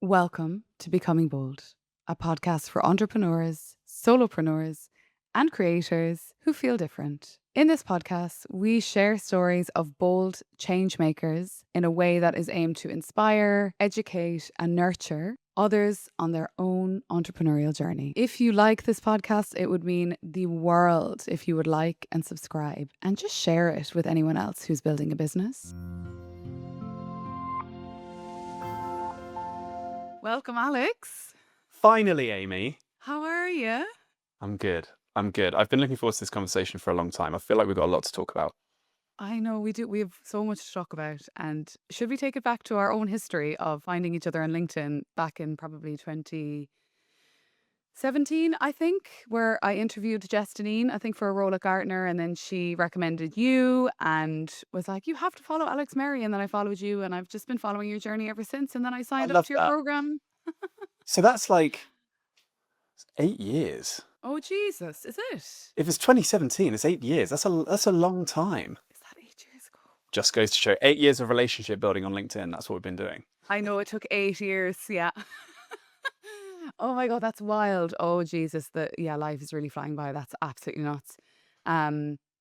Welcome to Becoming Bold, a podcast for entrepreneurs, solopreneurs, and creators who feel different. In this podcast, we share stories of bold change makers in a way that is aimed to inspire, educate, and nurture others on their own entrepreneurial journey. If you like this podcast, it would mean the world if you would like and subscribe and just share it with anyone else who's building a business. Welcome, Alex. Finally, Amy. How are you? I'm good. I've been looking forward to this conversation for a long time. I feel like we've got a lot to talk about. I know we do. We have so much to talk about. And should we take it back to our own history of finding each other on LinkedIn back in probably 2017, I think, where I interviewed Jestanine, I think, for a role at Gartner. And then she recommended you and was like, you have to follow Alex Mary. And then I followed you and I've just been following your journey ever since. And then I I signed up love to your that. program. So that's like 8 years. Oh, Jesus. Is it? If it's 2017, it's 8 years. That's a long time. Is that 8 years ago? Just goes to show 8 years of relationship building on LinkedIn. That's what we've been doing. I know it took 8 years. Yeah. Oh my God, that's wild. Oh Jesus, life is really flying by. That's absolutely nuts.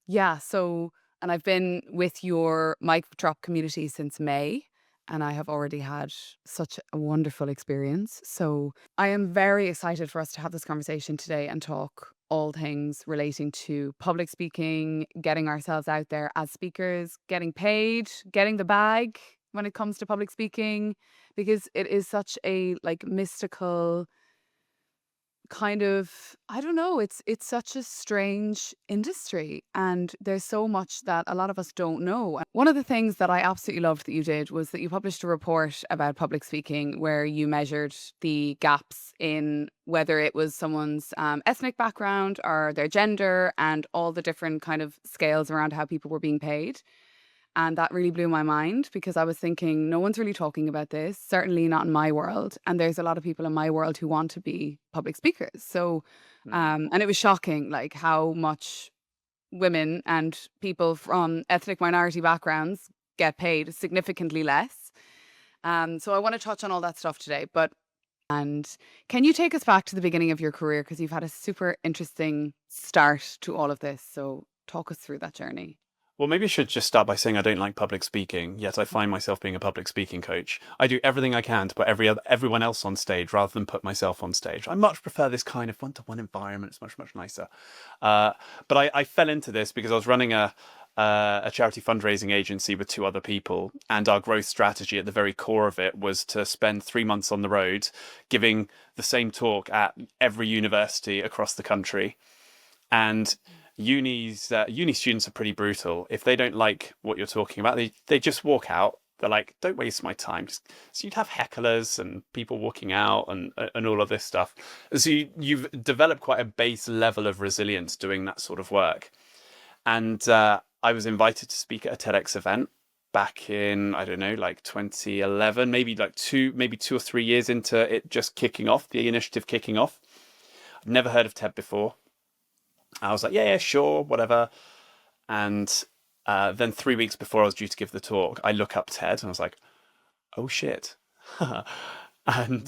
Yeah, so and I've been with your mic drop community since May, and I have already had such a wonderful experience. So I am very excited for us to have this conversation today and talk all things relating to public speaking, getting ourselves out there as speakers, getting paid, getting the bag when it comes to public speaking, because it is such a like mystical kind of, I don't know, it's such a strange industry and there's so much that a lot of us don't know. One of the things that I absolutely loved that you did was that you published a report about public speaking where you measured the gaps in whether it was someone's ethnic background or their gender and all the different kind of scales around how people were being paid. And that really blew my mind because I was thinking, no one's really talking about this, certainly not in my world. And there's a lot of people in my world who want to be public speakers. So, and it was shocking, like how much women and people from ethnic minority backgrounds get paid significantly less. So I want to touch on all that stuff today. And can you take us back to the beginning of your career? Because you've had a super interesting start to all of this. So talk us through that journey. Well, maybe I should just start by saying I don't like public speaking, yet I find myself being a public speaking coach. I do everything I can to put everyone else on stage rather than put myself on stage. I much prefer this kind of one-to-one environment. It's much, much nicer. But I fell into this because I was running a charity fundraising agency with two other people, and our growth strategy at the very core of it was to spend 3 months on the road giving the same talk at every university across the country. And uni students are pretty brutal. If they don't like what you're talking about, they just walk out. They're like, don't waste my time. So you'd have hecklers and people walking out and all of this stuff. So you've developed quite a base level of resilience doing that sort of work. And I was invited to speak at a TEDx event back in, I don't know, like 2011, maybe 2 or 3 years into it just kicking off, the initiative kicking off. I'd never heard of TED before. I was like, yeah, sure, whatever. And then 3 weeks before I was due to give the talk, I look up TED and I was like, oh shit. And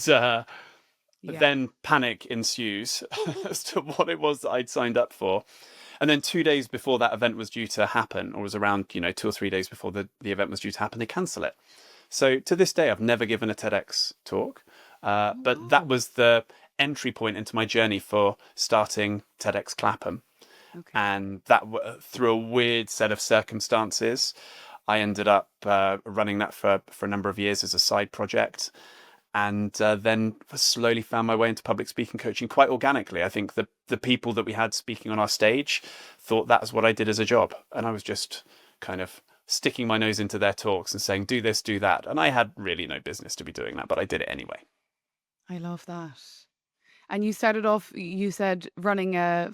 then panic ensues as to what it was that I'd signed up for. And then 2 days before that event was due to happen, or was around, 2 or 3 days before the event was due to happen, they cancel it. So to this day, I've never given a TEDx talk. But that was the entry point into my journey for starting TEDx Clapham. Okay. And that through a weird set of circumstances, I ended up running that for a number of years as a side project, and then slowly found my way into public speaking coaching quite organically. I think the people that we had speaking on our stage thought that's what I did as a job, and I was just kind of sticking my nose into their talks and saying, do this, do that. And I had really no business to be doing that, but I did it anyway. I love that. And you started off, you said, running a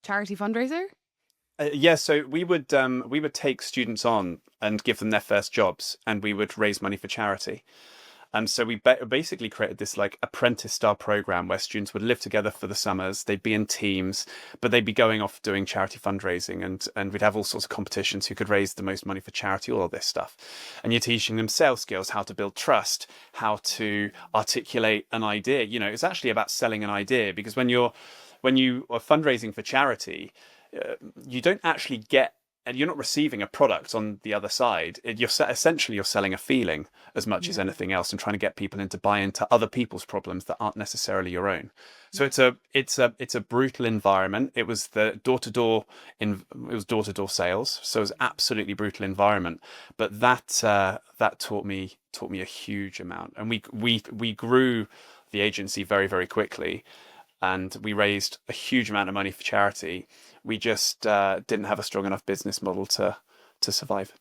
charity fundraiser? Yeah, so we would take students on and give them their first jobs, and we would raise money for charity. And so we basically created this like apprentice style program where students would live together for the summers. They'd be in teams, but they'd be going off doing charity fundraising, and we'd have all sorts of competitions who could raise the most money for charity, all of this stuff. And you're teaching them sales skills, how to build trust, how to articulate an idea. It's actually about selling an idea, because when you are fundraising for charity, you don't actually get, and you're not receiving a product on the other side. Essentially you're selling a feeling as much as Yeah. anything else, and trying to get people into buy into other people's problems that aren't necessarily your own. So Yeah. it's a brutal environment. It was door to door sales, so it was absolutely brutal environment. But that taught me a huge amount, and we grew the agency very, very quickly, and we raised a huge amount of money for charity. We just didn't have a strong enough business model to survive.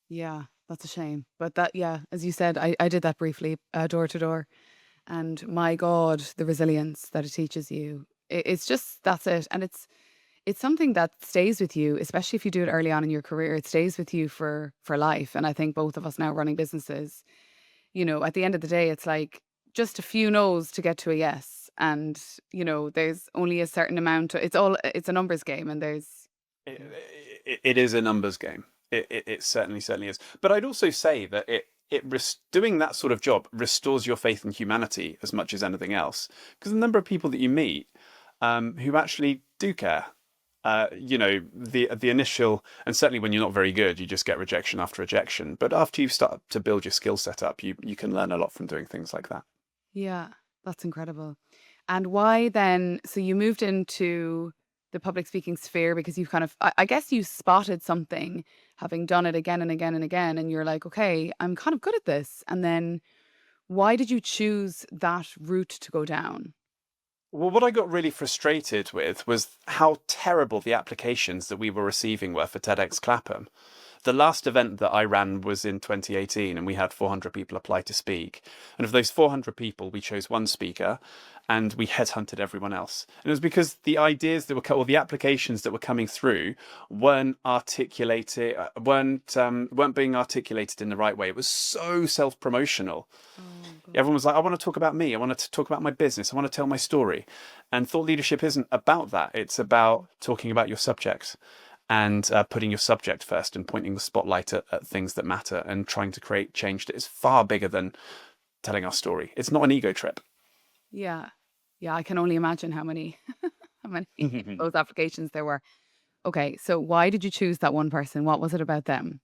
Yeah, that's a shame. But that, yeah, as you said, I did that briefly, door to door. And my God, the resilience that it teaches you. It's just, that's it. And it's something that stays with you, especially if you do it early on in your career. It stays with you for life. And I think both of us now running businesses, at the end of the day, it's like just a few no's to get to a yes. And, there's only a certain amount. It's a numbers game, and there's, It, it is a numbers game. It certainly is. But I'd also say that doing that sort of job restores your faith in humanity as much as anything else, because the number of people that you meet who actually do care. The initial, and certainly when you're not very good, you just get rejection after rejection. But after you start to build your skill set up, you can learn a lot from doing things like that. yeah, that's incredible. And why then? So you moved into the public speaking sphere because you've kind of, I guess you spotted something, having done it again and again and again, and you're like, okay, I'm kind of good at this. And then why did you choose that route to go down? Well, what I got really frustrated with was how terrible the applications that we were receiving were for TEDx Clapham. The last event that I ran was in 2018, and we had 400 people apply to speak. And of those 400 people, we chose one speaker, and we headhunted everyone else. And it was because the ideas that or the applications that were coming through weren't being articulated in the right way. It was so self-promotional. Oh God. Everyone was like, I want to talk about me. I want to talk about my business. I want to tell my story. And thought leadership isn't about that. It's about talking about your subjects, and putting your subject first, and pointing the spotlight at things that matter, and trying to create change that is far bigger than telling our story. It's not an ego trip. Yeah. Yeah, I can only imagine how many how many of those applications there were. Okay, so why did you choose that one person? What was it about them?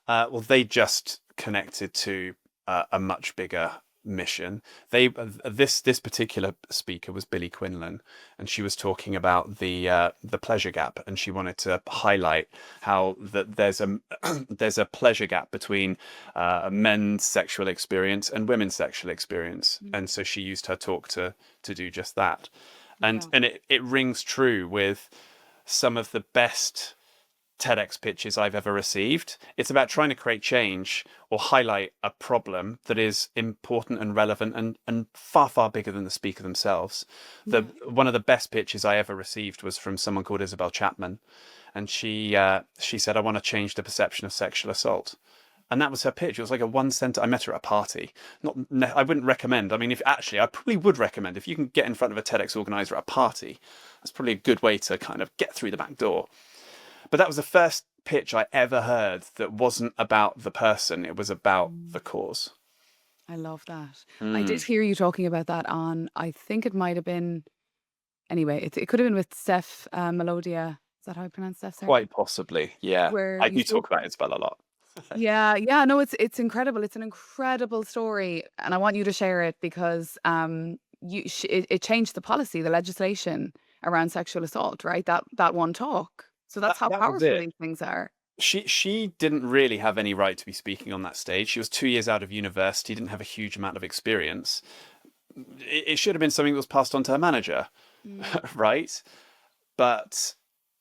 Well, they just connected to a much bigger mission. This particular speaker was Billy Quinlan, and she was talking about the pleasure gap, and she wanted to highlight how that there's a there's a pleasure gap between men's sexual experience and women's sexual experience, Mm. and so she used her talk to do just that, and Yeah. it rings true with some of the best TEDx pitches I've ever received. It's about trying to create change or highlight a problem that is important and relevant, and far, far bigger than the speaker themselves. Yeah. One of the best pitches I ever received was from someone called Isabel Chapman. And she said, I want to change the perception of sexual assault. And that was her pitch. It was like a one sentence. I met her at a party. I wouldn't recommend. I mean, I probably would recommend if you can get in front of a TEDx organizer at a party. That's probably a good way to kind of get through the back door. But that was the first pitch I ever heard that wasn't about the person. It was about Mm. the cause. I love that. I did Mm. hear you talking about that on, I think it might have been, anyway, it could have been with Steph Melodia. Is that how I pronounce Steph's surname? Quite possibly, yeah. Where I you do talk spoke. about Isabel a lot. Yeah, yeah, no, it's incredible. It's an incredible story, and I want you to share it because it changed the policy, the legislation around sexual assault, right? That one talk. So that's how That was powerful it. these things are. She didn't really have any right to be speaking on that stage. She was 2 years out of university, didn't have a huge amount of experience. It should have been something that was passed on to her manager, Mm, right? But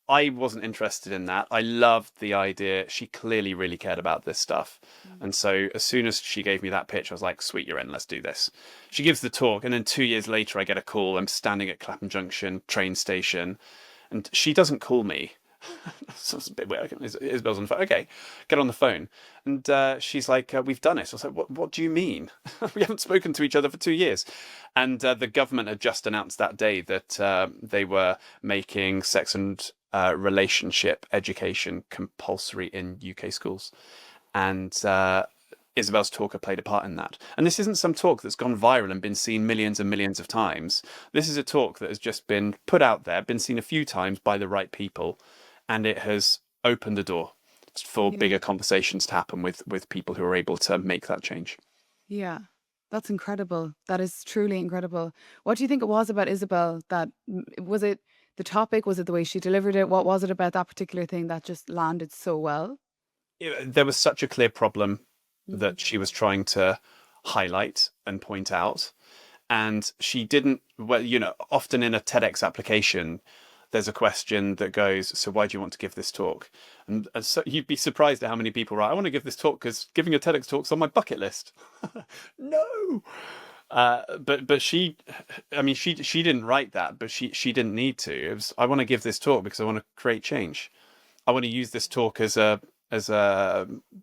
I wasn't interested in that. I loved the idea. She clearly really cared about this stuff. mm. And so as soon as she gave me that pitch, I was like, sweet, you're in, let's do this. She gives the talk, and then 2 years later, I get a call. I'm standing at Clapham Junction train station, and she doesn't call me. So it's a bit weird. Isabel's on the phone. Okay, get on the phone. And she's like, we've done it. So I was like, what do you mean? We haven't spoken to each other for 2 years. And the government had just announced that day that they were making sex and relationship education compulsory in UK schools. And Isabel's talk had played a part in that. And this isn't some talk that's gone viral and been seen millions and millions of times. This is a talk that has just been put out there, been seen a few times by the right people, and it has opened the door for Yeah. bigger conversations to happen with people who are able to make that change. Yeah. That's incredible. That is truly incredible. What do you think it was about Isabel that was it the topic? Was it the way she delivered it? What was it about that particular thing that just landed so well? There was such a clear problem Mm. that she was trying to highlight and point out. And she didn't, well, often in a TEDx application, there's a question that goes, so why do you want to give this talk? And so you'd be surprised at how many people write, I want to give this talk because giving a TEDx talk's on my bucket list. No. But she, I mean, she didn't write that, but she didn't need to. It was, I want to give this talk because I want to create change. I want to use this talk as a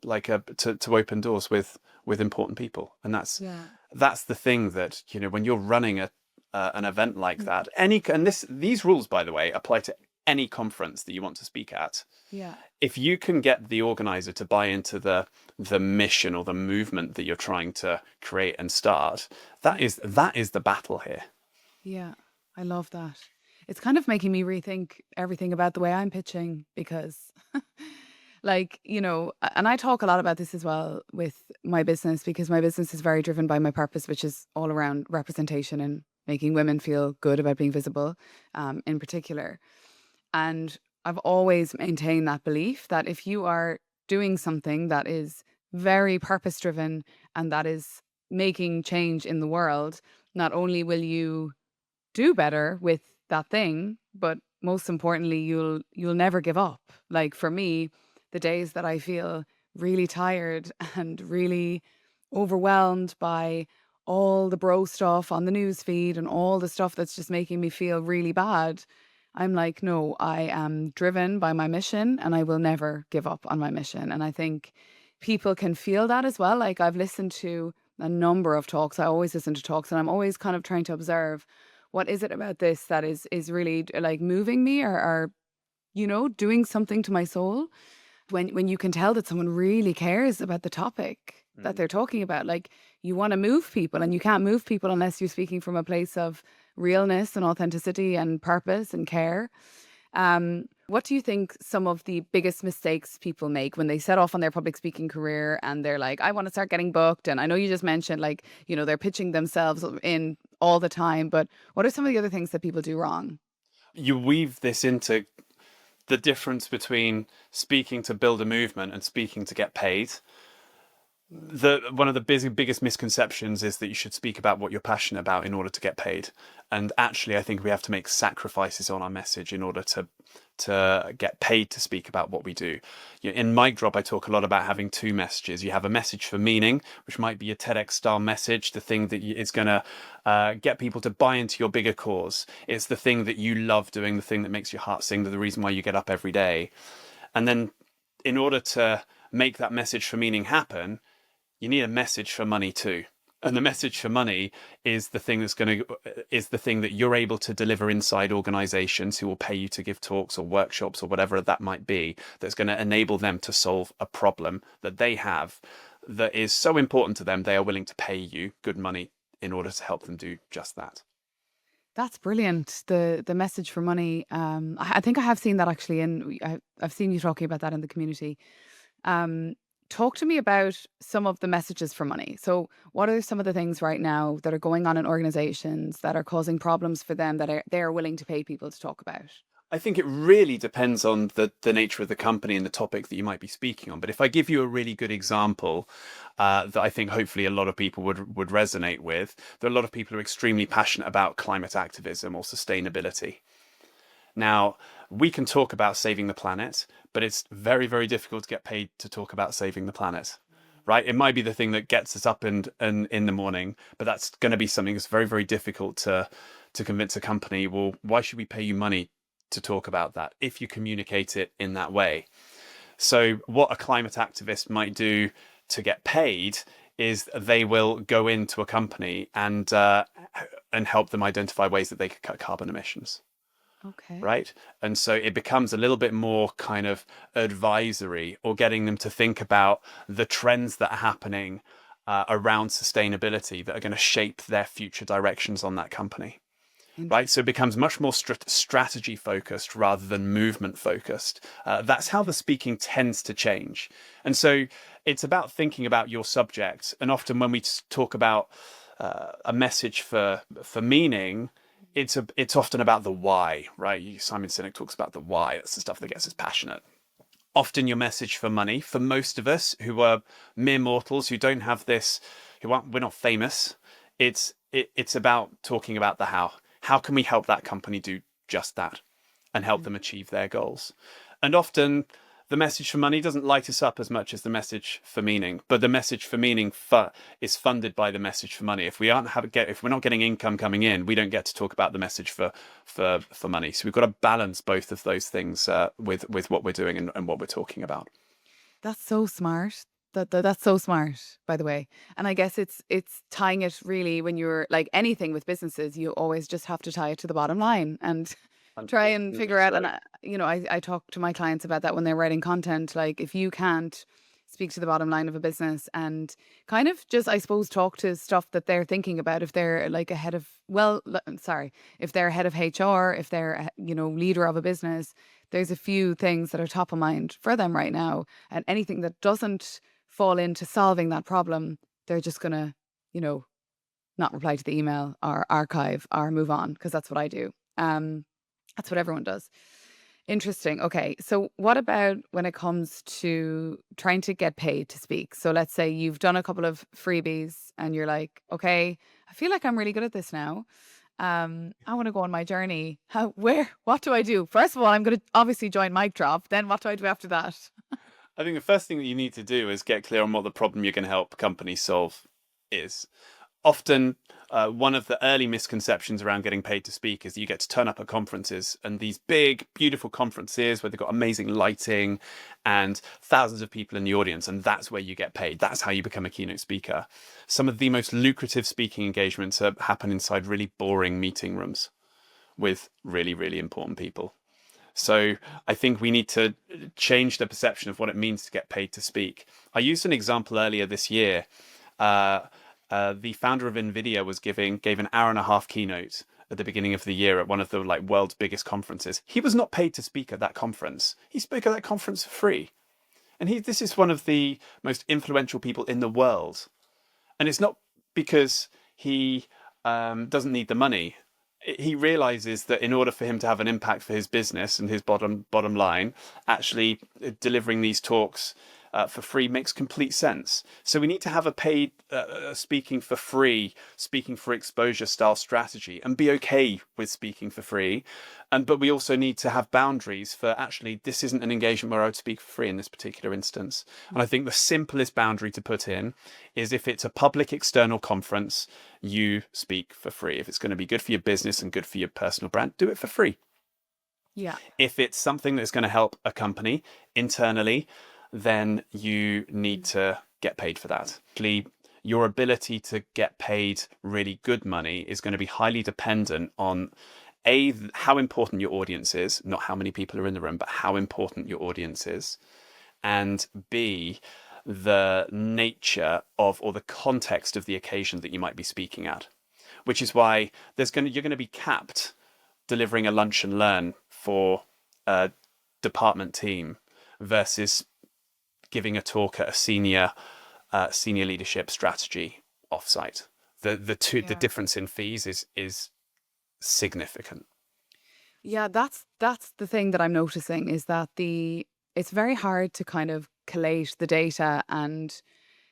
like a to open doors with important people, and Yeah. that's the thing that when you're running an event like Mm. that, these rules, by the way, apply to any conference that you want to speak at. Yeah. If you can get the organizer to buy into the mission or the movement that you're trying to create and start, that is the battle here. Yeah. I love that. It's kind of making me rethink everything about the way I'm pitching because like, and I talk a lot about this as well with my business because my business is very driven by my purpose, which is all around representation and making women feel good about being visible, in particular. And I've always maintained that belief that if you are doing something that is very purpose driven and that is making change in the world, not only will you do better with that thing, but most importantly, you'll never give up. Like for me, the days that I feel really tired and really overwhelmed by all the bro stuff on the news feed and all the stuff that's just making me feel really bad, I'm like, no, I am driven by my mission and I will never give up on my mission. And I think people can feel that as well. Like I've listened to a number of talks. I always listen to talks and I'm always kind of trying to observe what is it about this that is really like moving me or doing something to my soul when you can tell that someone really cares about the topic that Mm. they're talking about. Like you want to move people and you can't move people unless you're speaking from a place of realness and authenticity and purpose and care. What do you think some of the biggest mistakes people make when they set off on their public speaking career and they're like, I want to start getting booked? And I know you just mentioned like, they're pitching themselves in all the time, but what are some of the other things that people do wrong? You weave this into the difference between speaking to build a movement and speaking to get paid. One of the biggest misconceptions is that you should speak about what you're passionate about in order to get paid. And actually, I think we have to make sacrifices on our message in order to get paid to speak about what we do. In Mic Drop, I talk a lot about having two messages. You have a message for meaning, which might be a TEDx style message, the thing that is going to get people to buy into your bigger cause. It's the thing that you love doing, the thing that makes your heart sing, the reason why you get up every day. And then in order to make that message for meaning happen, you need a message for money too. And the message for money is the thing is the thing that you're able to deliver inside organizations who will pay you to give talks or workshops or whatever that might be, that's going to enable them to solve a problem that they have that is so important to them they are willing to pay you good money in order to help them do just that. That's brilliant. The message for money. I think I have seen that actually, I've seen you talking about that in the community. Um, Talk to me about some of the messages for money. So, what are some of the things right now that are going on in organizations that are causing problems for them that they're willing to pay people to talk about? I think it really depends on the nature of the company and the topic that you might be speaking on. But if I give you a really good example that I think hopefully a lot of people would resonate with, there are a lot of people who are extremely passionate about climate activism or sustainability. Now, we can talk about saving the planet, but it's very, very difficult to get paid to talk about saving the planet. Right? It might be the thing that gets us up and in the morning, but that's going to be something that's very, very difficult to convince a company, well, why should we pay you money to talk about that if you communicate it in that way. So what a climate activist might do to get paid is they will go into a company and help them identify ways that they could cut carbon emissions, Okay. right? And so it becomes a little bit more kind of advisory, or getting them to think about the trends that are happening around sustainability that are going to shape their future directions on that company. Right, so it Interesting. becomes much more strategy focused rather than movement focused. That's how the speaking tends to change. And so it's about thinking about your subject. And often when we talk about a message for meaning, it's often about the why, right? Simon Sinek talks about the why. That's the stuff that gets us passionate. Often your message for money, for most of us who are mere mortals, who don't have this, we're not famous, it's about talking about the how. How can we help that company do just that and help them achieve their goals? And often the message for money doesn't light us up as much as the message for meaning, but the message for meaning is funded by the message for money. If we're not getting income coming in, we don't get to talk about the message for money. So we've got to balance both of those things with what we're doing and what we're talking about. That's so smart. That's so smart, by the way. And I guess it's tying it really when you're like anything with businesses, you always just have to tie it to the bottom line and try and Unfortunately, figure out. so. And I talk to my clients about that when they're writing content. Like if you can't speak to the bottom line of a business and kind of just, I suppose, talk to stuff that they're thinking about, if they're like a head of, well, sorry, if they're head of HR, if they're leader of a business, there's a few things that are top of mind for them right now, and anything that doesn't fall into solving that problem, they're just gonna, you know, not reply to the email or archive or move on, because that's what I do. That's what everyone does. Interesting. Okay. So what about when it comes to trying to get paid to speak? So let's say you've done a couple of freebies and you're like, okay, I feel like I'm really good at this now. I want to go on my journey. What do I do? First of all, I'm going to obviously join Mic Drop. Then what do I do after that? I think the first thing that you need to do is get clear on what the problem you're going to help companies solve is. Often, one of the early misconceptions around getting paid to speak is that you get to turn up at conferences, and these big, beautiful conferences where they've got amazing lighting and thousands of people in the audience, and that's where you get paid. That's how you become a keynote speaker. Some of the most lucrative speaking engagements happen inside really boring meeting rooms with really, really important people. So I think we need to change the perception of what it means to get paid to speak. I used an example earlier this year. Uh, the founder of Nvidia gave an hour and a half keynote at the beginning of the year at one of the world's biggest conferences. He was not paid to speak at that conference. He spoke at that conference for free, and this is one of the most influential people in the world. And it's not because he doesn't need the money. He realizes that in order for him to have an impact for his business and his bottom line, actually delivering these talks for free makes complete sense. So we need to have a paid speaking for free, speaking for exposure style strategy, and be okay with speaking for free. But we also need to have boundaries for, actually, this isn't an engagement where I would speak for free in this particular instance. And I think the simplest boundary to put in is, if it's a public external conference, you speak for free. If it's going to be good for your business and good for your personal brand, do it for free. Yeah. If it's something that's going to help a company internally, then you need to get paid for that. Your ability to get paid really good money is going to be highly dependent on how important your audience is, not how many people are in the room, but how important your audience is, and B, the nature of, or the context of, the occasion that you might be speaking at. Which is why you're going to be capped delivering a lunch and learn for a department team versus giving a talk at a senior leadership strategy offsite. The Yeah. difference in fees is significant. Yeah, that's the thing that I'm noticing, is that it's very hard to kind of collate the data, and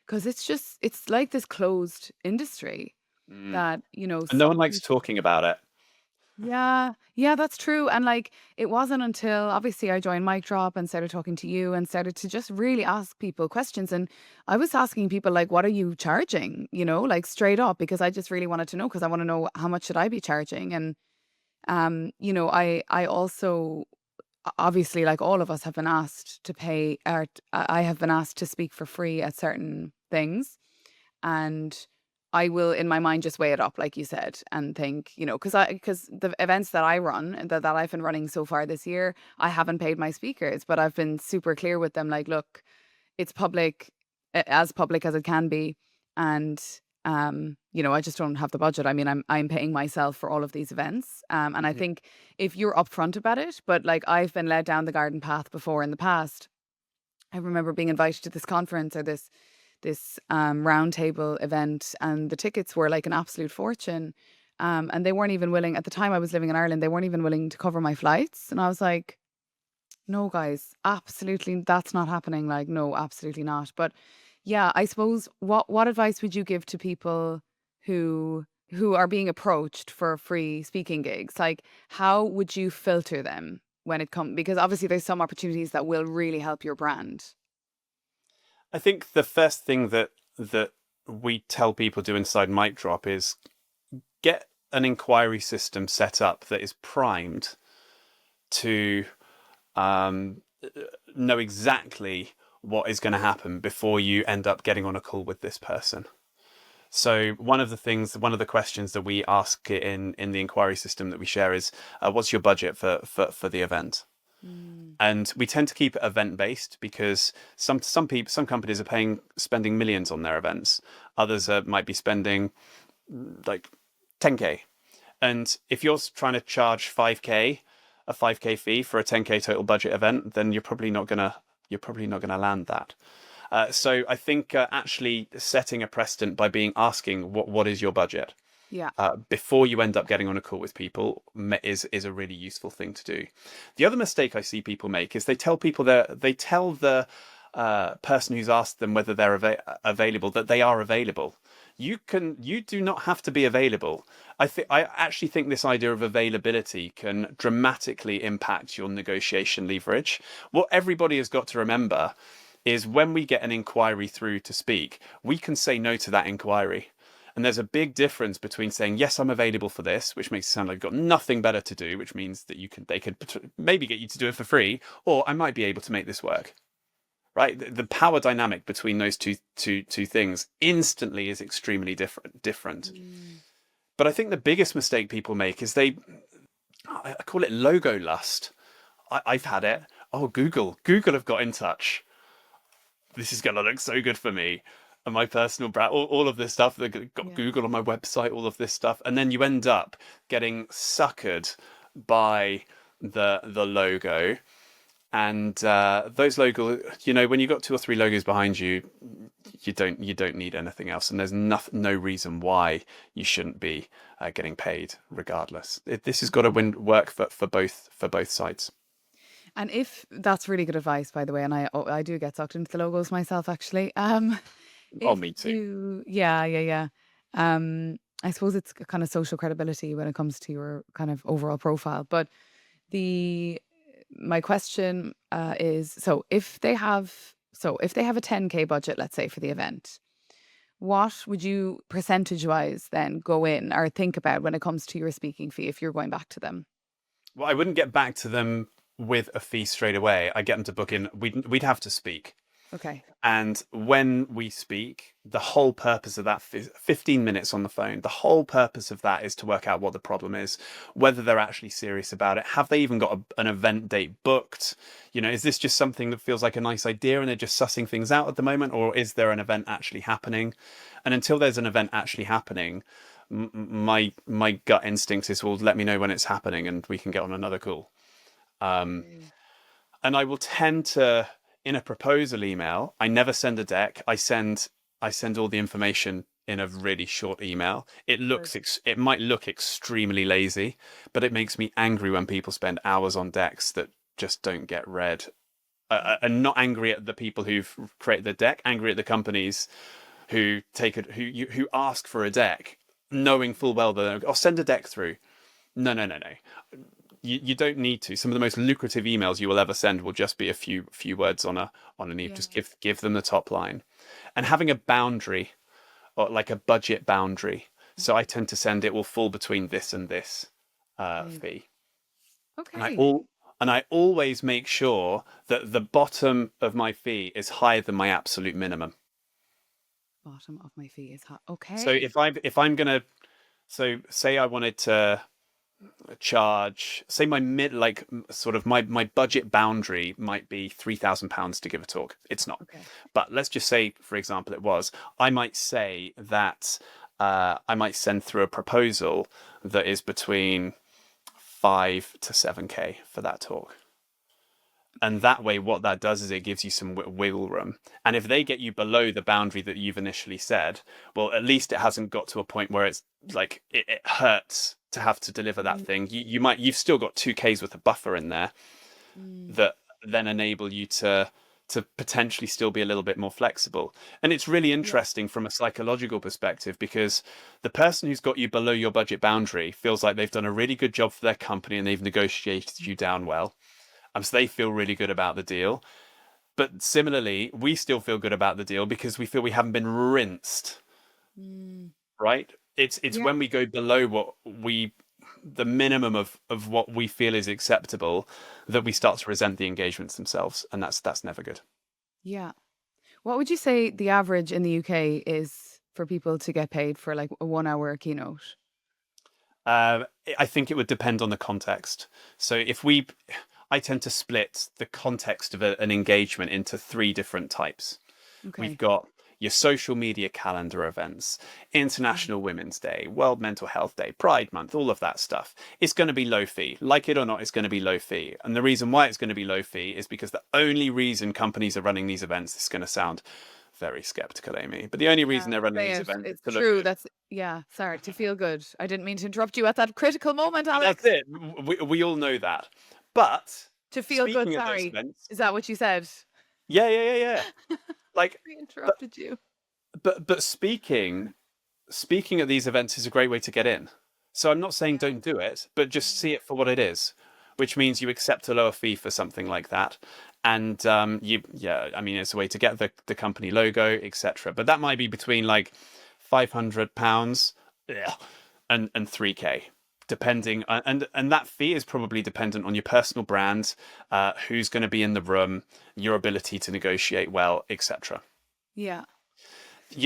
because it's like this closed industry Mm. that, And no one some likes people. talking about it. Yeah, yeah, that's true. And like, it wasn't until obviously I joined Mic Drop and started talking to you and started to just really ask people questions. And I was asking people, like, what are you charging? Like straight up, because I just really wanted to know, because I want to know how much should I be charging. I also obviously, like all of us, have been asked to pay, or I have been asked to speak for free at certain things, and I will, in my mind, just weigh it up, like you said, and think, because the events that I run and that I've been running so far this year, I haven't paid my speakers, but I've been super clear with them, like, look, it's public, as public as it can be, and I just don't have the budget. I mean, I'm paying myself for all of these events, and I Mhm. think if you're upfront about it, but like I've been led down the garden path before in the past. I remember being invited to this conference or this roundtable event, and the tickets were like an absolute fortune. And they weren't even willing, at the time I was living in Ireland, they weren't even willing to cover my flights. And I was like, no, guys, absolutely, that's not happening. Like, no, absolutely not. But yeah, I suppose what advice would you give to people who are being approached for free speaking gigs? Like, how would you filter them when it comes? Because obviously, there's some opportunities that will really help your brand. I think the first thing that we tell people to inside Mic Drop is get an inquiry system set up that is primed to um, know exactly what is going to happen before you end up getting on a call with this person. So one of the questions that we ask in the inquiry system that we share is, what's your budget for the event? Mm, And we tend to keep it event based because some companies are spending millions on their events. Others might be spending like 10K. And if you're trying to charge 5K, a 5K fee for a 10K total budget event, then you're probably not gonna land that. So I think actually setting a precedent by asking what is your budget yeah, before you end up getting on a call with people is a really useful thing to do. The other mistake I see people make is they tell the person who's asked them whether they're available that they are available. You do not have to be available. I actually think this idea of availability can dramatically impact your negotiation leverage. What everybody has got to remember is when we get an inquiry through to speak, we can say no to that inquiry. And there's a big difference between saying, yes, I'm available for this, which makes it sound like you've got nothing better to do, which means that they could maybe get you to do it for free, or I might be able to make this work. Right? The power dynamic between those two things instantly is extremely different. mm, But I think the biggest mistake people make is I call it logo lust. I've had it. Oh, Google have got in touch. This is gonna look so good for me and my personal brand, all of this stuff. They got yeah. Google on my website, all of this stuff, and then you end up getting suckered by the logo. And those logo, when you've got two or three logos behind you, you don't need anything else, and there's no reason why you shouldn't be getting paid regardless. This has got to work for both sides. And if that's really good advice, by the way, and I do get sucked into the logos myself, actually. Oh, If me too. you, yeah, yeah, yeah. I suppose it's a kind of social credibility when it comes to your kind of overall profile. But the my question is, so if they have a 10K budget, let's say, for the event, what would you percentage wise then go in or think about when it comes to your speaking fee if you're going back to them? Well, I wouldn't get back to them with a fee straight away. I get them to book in. We'd have to speak. Okay. And when we speak, the whole purpose of that 15 minutes on the phone, the whole purpose of that is to work out what the problem is, whether they're actually serious about it. Have they even got an event date booked? Is this just something that feels like a nice idea and they're just sussing things out at the moment? Or is there an event actually happening? And until there's an event actually happening, my gut instinct is, well, let me know when it's happening and we can get on another call. Um, Okay. and I will tend to, in a proposal email, I never send a deck. I send all the information in a really short email. It might look extremely lazy, but it makes me angry when people spend hours on decks that just don't get read. And not angry at the people who've created the deck, angry at the companies who take it, who ask for a deck, knowing full well that I'll send a deck through. No, no, no, no. You don't need to. Some of the most lucrative emails you will ever send will just be a few words on an email. Yeah. Just give them the top line, and having a boundary or like a budget boundary. So I tend to send it will fall between this and this. Okay. fee. And I Okay. all and I always make sure that the bottom of my fee is higher than my absolute minimum. Bottom of my fee is hot. So Okay. if I'm gonna so say I wanted to charge, say my mid like sort of my budget boundary might be £3,000 to give a talk. It's not, Okay. but let's just say, for example, it was. I might say that I might send through a proposal that is between 5 to 7K for that talk. And Okay. that way, what that does is it gives you some wiggle room. And if they get you below the boundary that you've initially said, well, at least it hasn't got to a point where it's like it hurts to have to deliver that Mm, thing. You've still got 2Ks worth of buffer in there mm, that then enable you to potentially still be a little bit more flexible. And it's really yeah. interesting from a psychological perspective because the person who's got you below your budget boundary feels like they've done a really good job for their company and they've negotiated you down well. So they feel really good about the deal. But similarly, we still feel good about the deal because we feel we haven't been rinsed, Mm, right? It's yeah. when we go below the minimum of what we feel is acceptable that we start to resent the engagements themselves, and that's never good. Yeah. What would you say the average in the UK is for people to get paid for like a 1 hour keynote? Uh, I think it would depend on the context. So I tend to split the context of an engagement into three different types. We've Okay. got your social media calendar events, Mhm. International Women's Day, World Mental Health Day, Pride Month, all of that stuff. It's going to be low fee. Like it or not, it's going to be low fee. And the reason why it's going to be low fee is because the only reason companies are running these events, this is going to sound very skeptical, Amy, but the only reason Yeah, they're running say these it. events is It's to look true. good. That's yeah. Sorry to feel good. I didn't mean to interrupt you at that critical moment, But that's Alex. it. We all know that. But To feel good. speaking of those Sorry. events, Is that what you said? yeah, yeah, yeah, yeah. Like, We but interrupted you. but speaking at these events is a great way to get in. So I'm not saying Yeah. don't do it, but just see it for what it is, which means you accept a lower fee for something like that. And yeah, I mean, it's a way to get the company logo, etc. But that might be between like £500 and 3K, Okay. depending. And that fee is probably dependent on your personal brand, who's going to be in the room, your ability to negotiate well, etc. Yeah.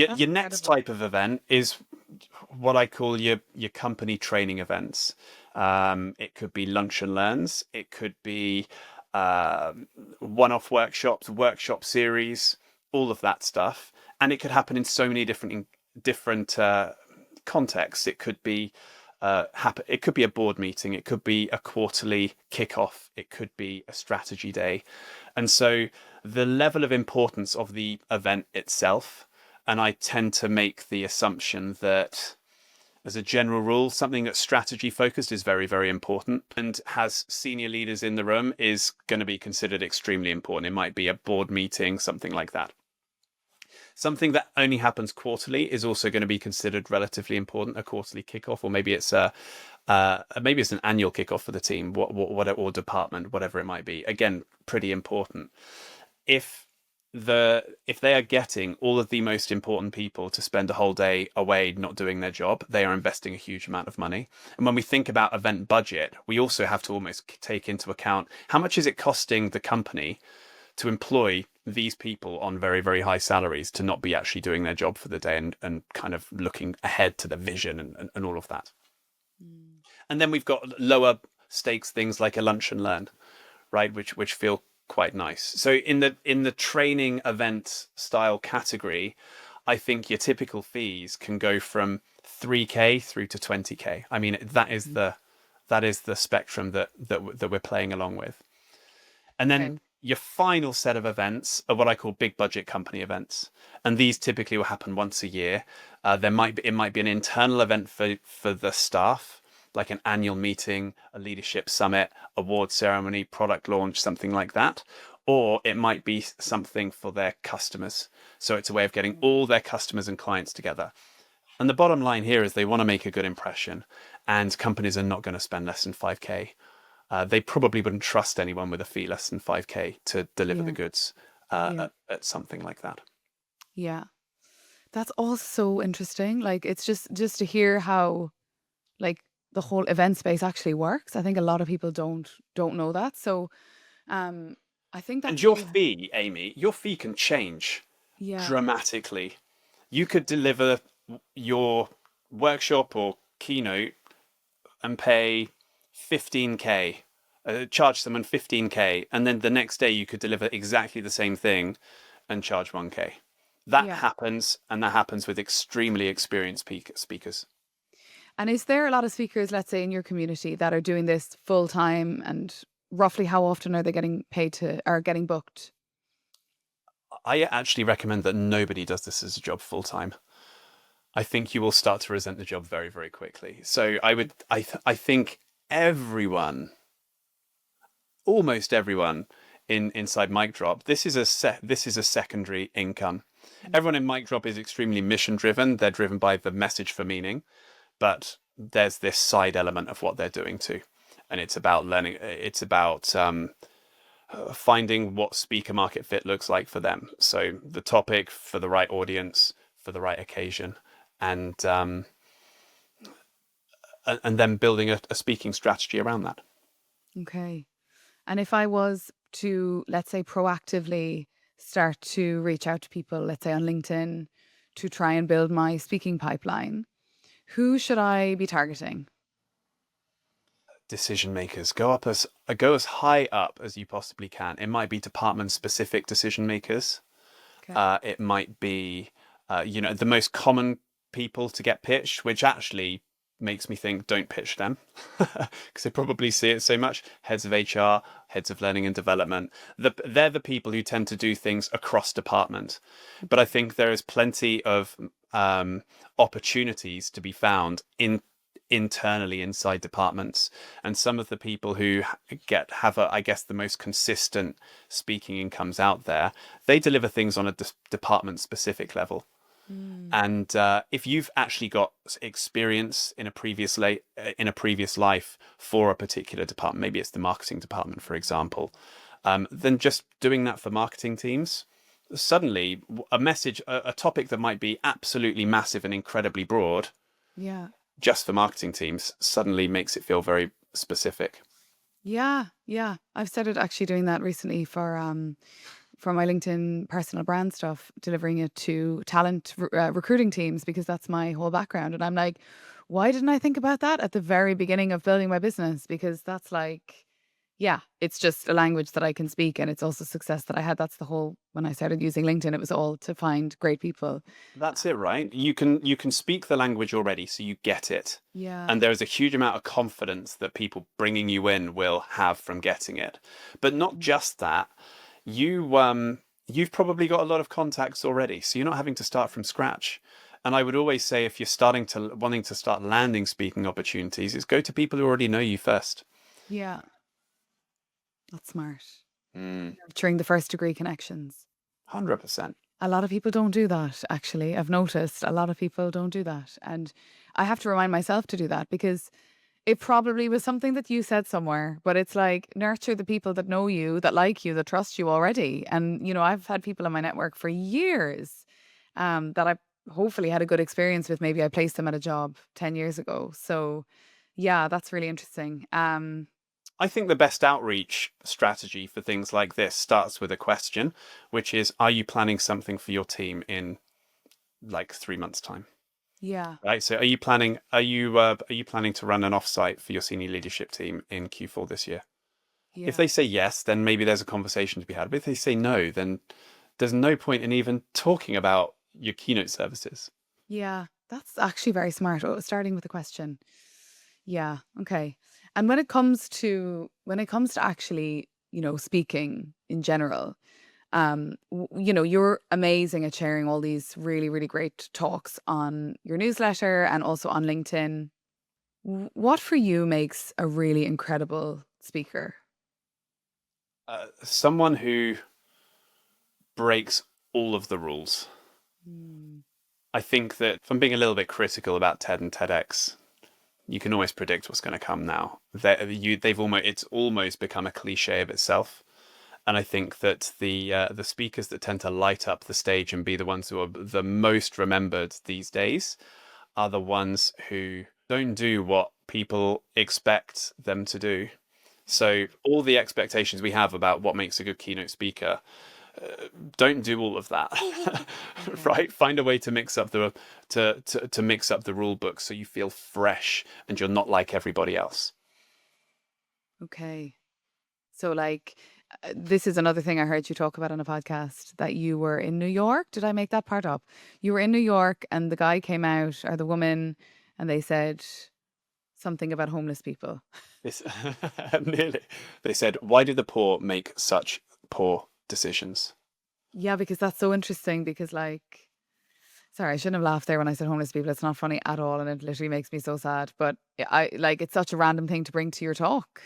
That's Your next incredible. type of event is what I call your company training events. It could be lunch and learns. It could be one-off workshops, workshop series, all of that stuff, and it could happen in so many different contexts. It could be happen. It could be a board meeting. It could be a quarterly kickoff. It could be a strategy day, and so the level of importance of the event itself. And I tend to make the assumption that, as a general rule, something that's strategy focused is very, very important and has senior leaders in the room is going to be considered extremely important. It might be a board meeting, something like that. Something that only happens quarterly is also going to be considered relatively important, a quarterly kickoff, or maybe it's an annual kickoff for the team, or department, whatever it might be. Again, pretty important. If if they are getting all of the most important people to spend a whole day away not doing their job, they are investing a huge amount of money. And when we think about event budget, we also have to almost take into account how much is it costing the company to employ these people on very, very high salaries to not be actually doing their job for the day and kind of looking ahead to the vision and all of that. Mm, And then we've got lower stakes things like a lunch and learn, right? Which feel quite nice. So in the training event style category, I think your typical fees can go from 3K through to 20K. I mean, mhm. that is the spectrum that we're playing along with. And Okay. then your final set of events are what I call big budget company events, and these typically will happen once a year. It might be an internal event for the staff, like an annual meeting, a leadership summit, award ceremony, product launch, something like that. Or it might be something for their customers. So it's a way of getting Okay. all their customers and clients together. And the bottom line here is they want to make a good impression, and companies are not going to spend less than 5K. They probably wouldn't trust anyone with a fee less than 5K to deliver the Yeah. goods Yeah. at something like that. Yeah. That's all so interesting. Like it's just to hear how like the whole event space actually works. I think a lot of people don't know that. So um I think And that's your really fee, Amy, your fee can change yeah. dramatically. You could deliver your workshop or keynote and pay 15K, charge someone 15K, and then the next day you could deliver exactly the same thing and charge 1K. That Yeah. happens, and that happens with extremely experienced speakers. And is there a lot of speakers, let's say in your community, that are doing this full time, and roughly how often are they getting paid to or getting booked? I actually recommend that nobody does this as a job full time. I think you will start to resent the job very, very quickly. So I think everyone, almost everyone inside Mic Drop, this is a secondary income. Everyone in Mic Drop is extremely mission driven. They're driven by the message for meaning, but there's this side element of what they're doing too, and it's about learning. It's about finding what speaker market fit looks like for them. So the topic for the right audience for the right occasion, and then building a speaking strategy around that. Okay. And if I was to, let's say, proactively start to reach out to people, let's say on LinkedIn, to try and build my speaking pipeline, who should I be targeting? Decision makers, go as high up as you possibly can. It might be department specific decision makers. Okay. It might be the most common people to get pitched, which actually makes me think don't pitch them because they probably see it so much. Heads of HR, heads of learning and development, they're the people who tend to do things across department. But I think there is plenty of opportunities to be found internally inside departments, and some of the people who have I guess the most consistent speaking incomes out there, they deliver things on a department specific level. Mm. And if you've actually got experience in a previous life for a particular department, maybe it's the marketing department, for example, then just doing that for marketing teams, suddenly a topic that might be absolutely massive and incredibly broad, Yeah. just for marketing teams, suddenly makes it feel very specific. Yeah. Yeah. I've started actually doing that recently for my LinkedIn personal brand stuff, delivering it to talent recruiting teams because that's my whole background. And I'm like, why didn't I think about that at the very beginning of building my business? Because that's like, yeah, it's just a language that I can speak. And it's also success that I had. That's the whole, when I started using LinkedIn, it was all to find great people. That's it, right? You can speak the language already, so you get it. Yeah. And there is a huge amount of confidence that people bringing you in will have from getting it. But not just that, you've probably got a lot of contacts already, so you're not having to start from scratch. And I would always say if you're wanting to start landing speaking opportunities, is go to people who already know you first. Yeah. That's smart. Mm, Nurturing the first degree connections. 100%. A lot of people don't do that, actually. I've noticed a lot of people don't do that. And I have to remind myself to do that because it probably was something that you said somewhere, but it's like nurture the people that know you, that like you, that trust you already. And, I've had people in my network for years that I hopefully had a good experience with. Maybe I placed them at a job 10 years ago. So, yeah, that's really interesting. I think the best outreach strategy for things like this starts with a question, which is, are you planning something for your team in like 3 months' time? Yeah, Right. So are you planning to run an offsite for your senior leadership team in Q4 this year? If yeah, they say yes, then maybe there's a conversation to be had. But if they say no, then there's no point in even talking about your keynote services. yeah. That's actually very smart. Oh, starting with a question. Yeah. Okay. And when it comes to actually, speaking in general, you're amazing at sharing all these really, really great talks on your newsletter and also on LinkedIn. What for you makes a really incredible speaker? Someone who breaks all of the rules. Mm. I think that if I'm being a little bit critical about TED and TEDx, you can almost predict what's going to come now. It's almost become a cliche of itself. And I think that the speakers that tend to light up the stage and be the ones who are the most remembered these days are the ones who don't do what people expect them to do. So all the expectations we have about what makes a good keynote speaker, don't do all of that. Yeah. Right? Find a way to mix up the to mix up the rule book so you feel fresh and you're not like everybody else. Okay. So, like, this is another thing I heard you talk about on a podcast that you were in New York. Did I make that part up? You were in New York and the guy came out or the woman and they said something about homeless people. This nearly. They said, "Why do the poor make such poor decisions?" Yeah, because that's so interesting because, like, sorry, I shouldn't have laughed there when I said homeless people. It's not funny at all and it literally makes me so sad. But I like it's such a random thing to bring to your talk.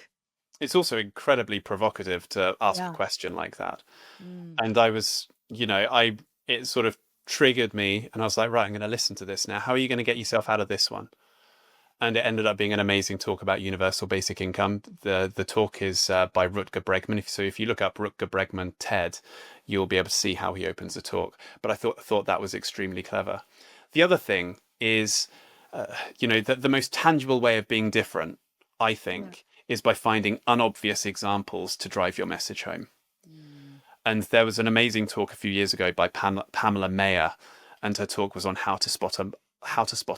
It's also incredibly provocative to ask a Yeah. question like that. Mm. And I was, I it sort of triggered me, and I was like, right, I'm going to listen to this now. How are you going to get yourself out of this one? And it ended up being an amazing talk about universal basic income. The talk is by Rutger Bregman. If you look up Rutger Bregman TED, you'll be able to see how he opens the talk. But I thought that was extremely clever. The other thing is, the most tangible way of being different, I Yeah. think, is by finding unobvious examples to drive your message home. Mm. And there was an amazing talk a few years ago by Pamela Mayer, and her talk was on how to spot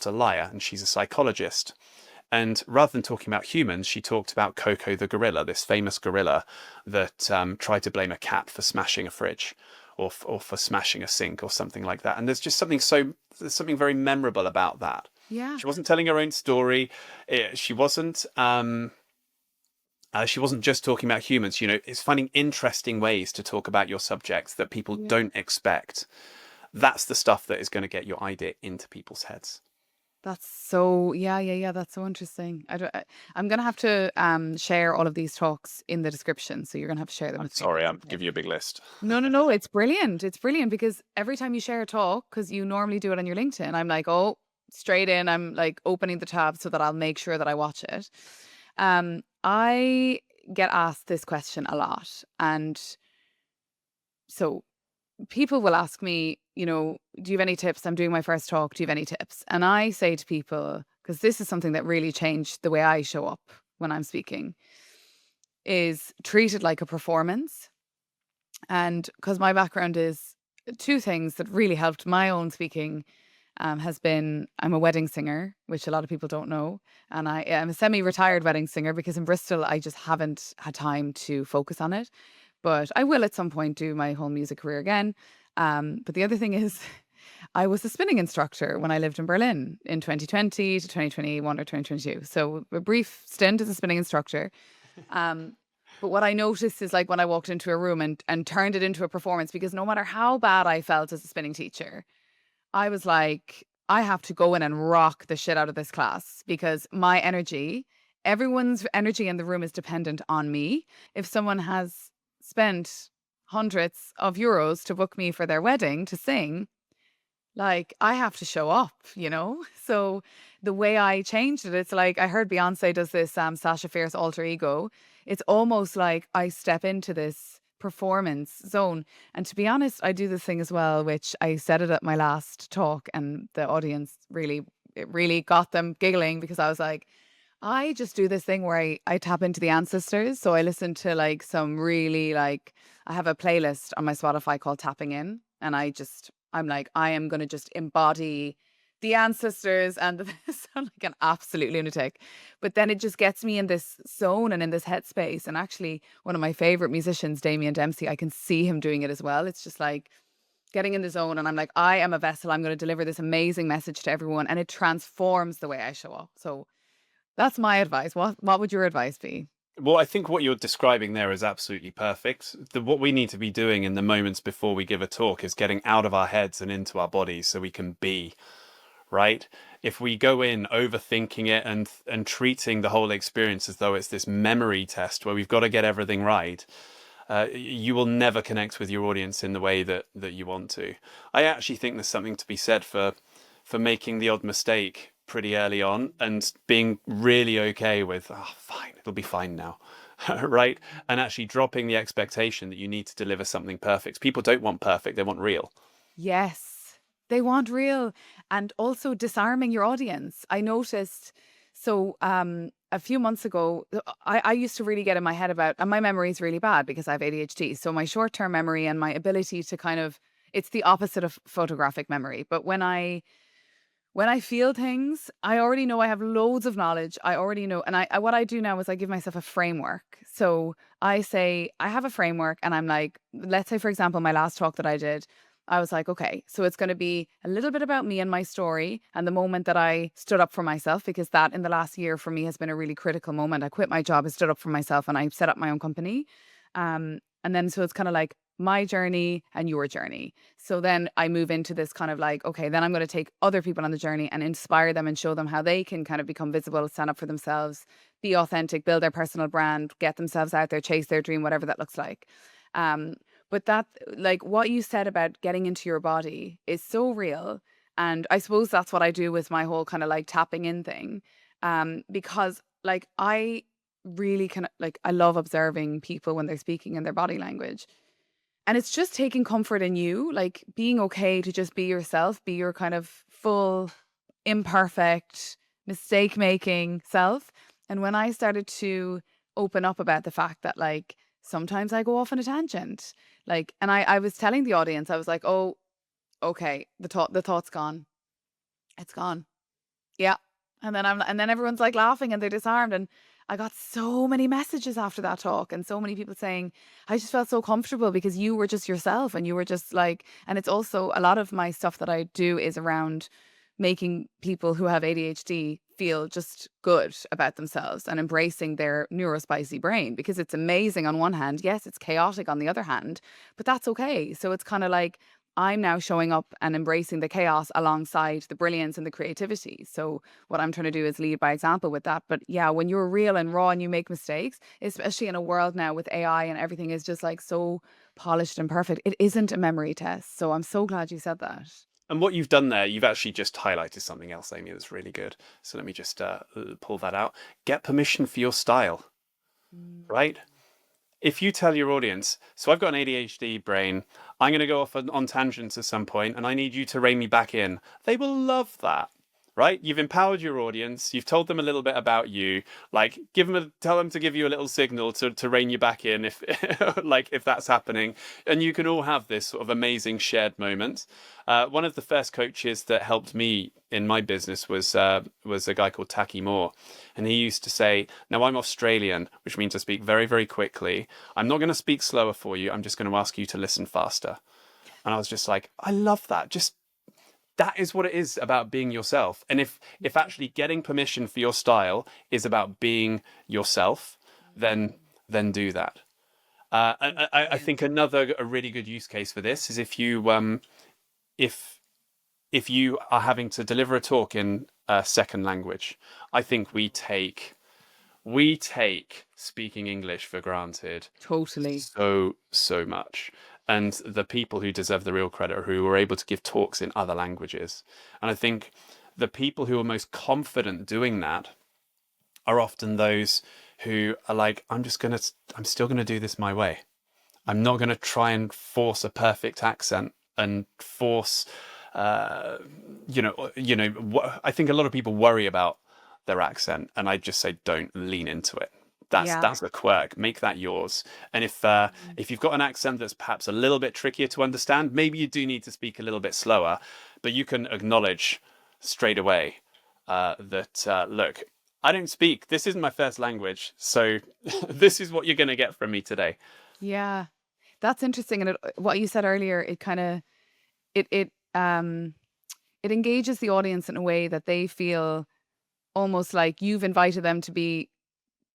a liar, and she's a psychologist. And rather than talking about humans, she talked about Coco the gorilla, this famous gorilla that tried to blame a cat for smashing a fridge, or for smashing a sink, or something like that. And there's something very memorable about that. Yeah. She wasn't telling her own story. She wasn't just talking about humans. It's finding interesting ways to talk about your subjects that people Yeah. don't expect. That's the stuff that is going to get your idea into people's heads. That's so yeah, yeah, yeah. That's so interesting. I'm gonna have to share all of these talks in the description, so you're gonna have to share them I'm with me. sorry, I'm give you a big list. No, no, no. It's brilliant. It's brilliant because every time you share a talk, because you normally do it on your LinkedIn, I'm like, oh, straight in. I'm like opening the tab so that I'll make sure that I watch it. I get asked this question a lot, and so people will ask me, do you have any tips? I'm doing my first talk. Do you have any tips? And I say to people, because this is something that really changed the way I show up when I'm speaking, is treat it like a performance. And because my background is two things that really helped my own speaking has been I'm a wedding singer, which a lot of people don't know. And I am a semi retired wedding singer because in Bristol, I just haven't had time to focus on it. But I will at some point do my whole music career again. But the other thing is, I was a spinning instructor when I lived in Berlin in 2020 to 2021 or 2022. So a brief stint as a spinning instructor. Um, but what I noticed is like when I walked into a room and turned it into a performance, because no matter how bad I felt as a spinning teacher, I was like, I have to go in and rock the shit out of this class because my energy, everyone's energy in the room is dependent on me. If someone has spent hundreds of euros to book me for their wedding to sing, like, I have to show up, you know? So the way I changed it, it's like I heard Beyonce does this Sasha Fierce alter ego. It's almost like I step into this performance zone. And to be honest, I do this thing as well, which I said it at my last talk, and the audience really, it really got them giggling because I was like, I just do this thing where I tap into the ancestors. So I listen to like some really like I have a playlist on my Spotify called Tapping In. And I'm like, I am gonna just embody the ancestors and sound like an absolute lunatic. But then it just gets me in this zone and in this headspace. And actually one of my favorite musicians, Damien Dempsey, I can see him doing it as well. It's just like getting in the zone and I'm like, I am a vessel. I'm gonna deliver this amazing message to everyone. And it transforms the way I show up. So that's my advice. What would your advice be? Well, I think what you're describing there is absolutely perfect. What we need to be doing in the moments before we give a talk is getting out of our heads and into our bodies so we can be, right? If we go in overthinking it and treating the whole experience as though it's this memory test where we've got to get everything right, you will never connect with your audience in the way that you want to. I actually think there's something to be said for making the odd mistake pretty early on and being really okay with, oh, fine, it'll be fine now. Right? And actually dropping the expectation that you need to deliver something perfect. People don't want perfect, they want real. Yes. They want real and also disarming your audience. I noticed So a few months ago, I used to really get in my head about, and my memory is really bad because I have ADHD. So my short term memory and my ability to kind of, it's the opposite of photographic memory. But when I feel things, I already know I have loads of knowledge. I already know. And what I do now is I give myself a framework. So I say, I have a framework and I'm like, let's say, for example, my last talk that I did, I was like, okay, so it's going to be a little bit about me and my story and the moment that I stood up for myself, because that in the last year for me has been a really critical moment. I quit my job, I stood up for myself, and I set up my own company. And then so it's kind of like my journey and your journey. So then I move into this kind of like, okay, then I'm going to take other people on the journey and inspire them and show them how they can kind of become visible, stand up for themselves, be authentic, build their personal brand, get themselves out there, chase their dream, whatever that looks like. Um, but that, like what you said about getting into your body is so real. And I suppose that's what I do with my whole kind of like tapping in thing. Because like I really kind of like, I love observing people when they're speaking in their body language. And it's just taking comfort in you, like being okay to just be yourself, be your kind of full, imperfect, mistake making self. And when I started to open up about the fact that, like, sometimes I go off on a tangent, like, and I was telling the audience, I was like, oh, okay, the thought's gone. It's gone. Yeah. And then everyone's like laughing and they're disarmed. And I got so many messages after that talk and so many people saying, I just felt so comfortable because you were just yourself and you were just like, and it's also a lot of my stuff that I do is around making people who have ADHD feel just good about themselves and embracing their neurospicy brain, because it's amazing on one hand. Yes, it's chaotic on the other hand, but that's okay. So it's kind of like, I'm now showing up and embracing the chaos alongside the brilliance and the creativity. So what I'm trying to do is lead by example with that. But yeah, when you're real and raw and you make mistakes, especially in a world now with AI and everything is just like so polished and perfect, it isn't a memory test. So I'm so glad you said that. And what you've done there, you've actually just highlighted something else, Amy, that's really good. So let me just pull that out. Get permission for your style, Mm. right? If you tell your audience, so I've got an ADHD brain, I'm going to go off on tangents at some point and I need you to rein me back in, they will love that. Right? You've empowered your audience. You've told them a little bit about you. Like, tell them to give you a little signal to rein you back in if, like, if that's happening. And you can all have this sort of amazing shared moment. One of the first coaches that helped me in my business was a guy called Taki Moore, and he used to say, "Now I'm Australian, which means I speak very, very quickly. I'm not going to speak slower for you. I'm just going to ask you to listen faster." And I was just like, I love that. Just that is what it is about being yourself. And if actually getting permission for your style is about being yourself, then do that. I think Brilliant. another a really good use case for this is if if you are having to deliver a talk in a second language. I think we take speaking English for granted Totally. so much. And the people who deserve the real credit are who are able to give talks in other languages. And I think the people who are most confident doing that are often those who are like, I'm still gonna do this my way. I'm not gonna try and force a perfect accent and force, uh, I think a lot of people worry about their accent, and I just say don't lean into it. Yeah. That's a quirk. Make that yours. And Mm. if you've got an accent that's perhaps a little bit trickier to understand, maybe you do need to speak a little bit slower, but you can acknowledge straight away that look, I don't speak. This isn't my first language, so this is what you're going to get from me today. Yeah. That's interesting. And what you said earlier, it kind of, it it engages the audience in a way that they feel almost like you've invited them to be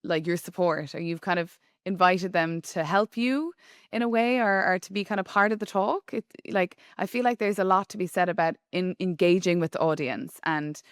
like your support, or you've kind of invited them to help you in a way, or to be kind of part of the talk. It, like, I feel like there's a lot to be said about in engaging with the audience. And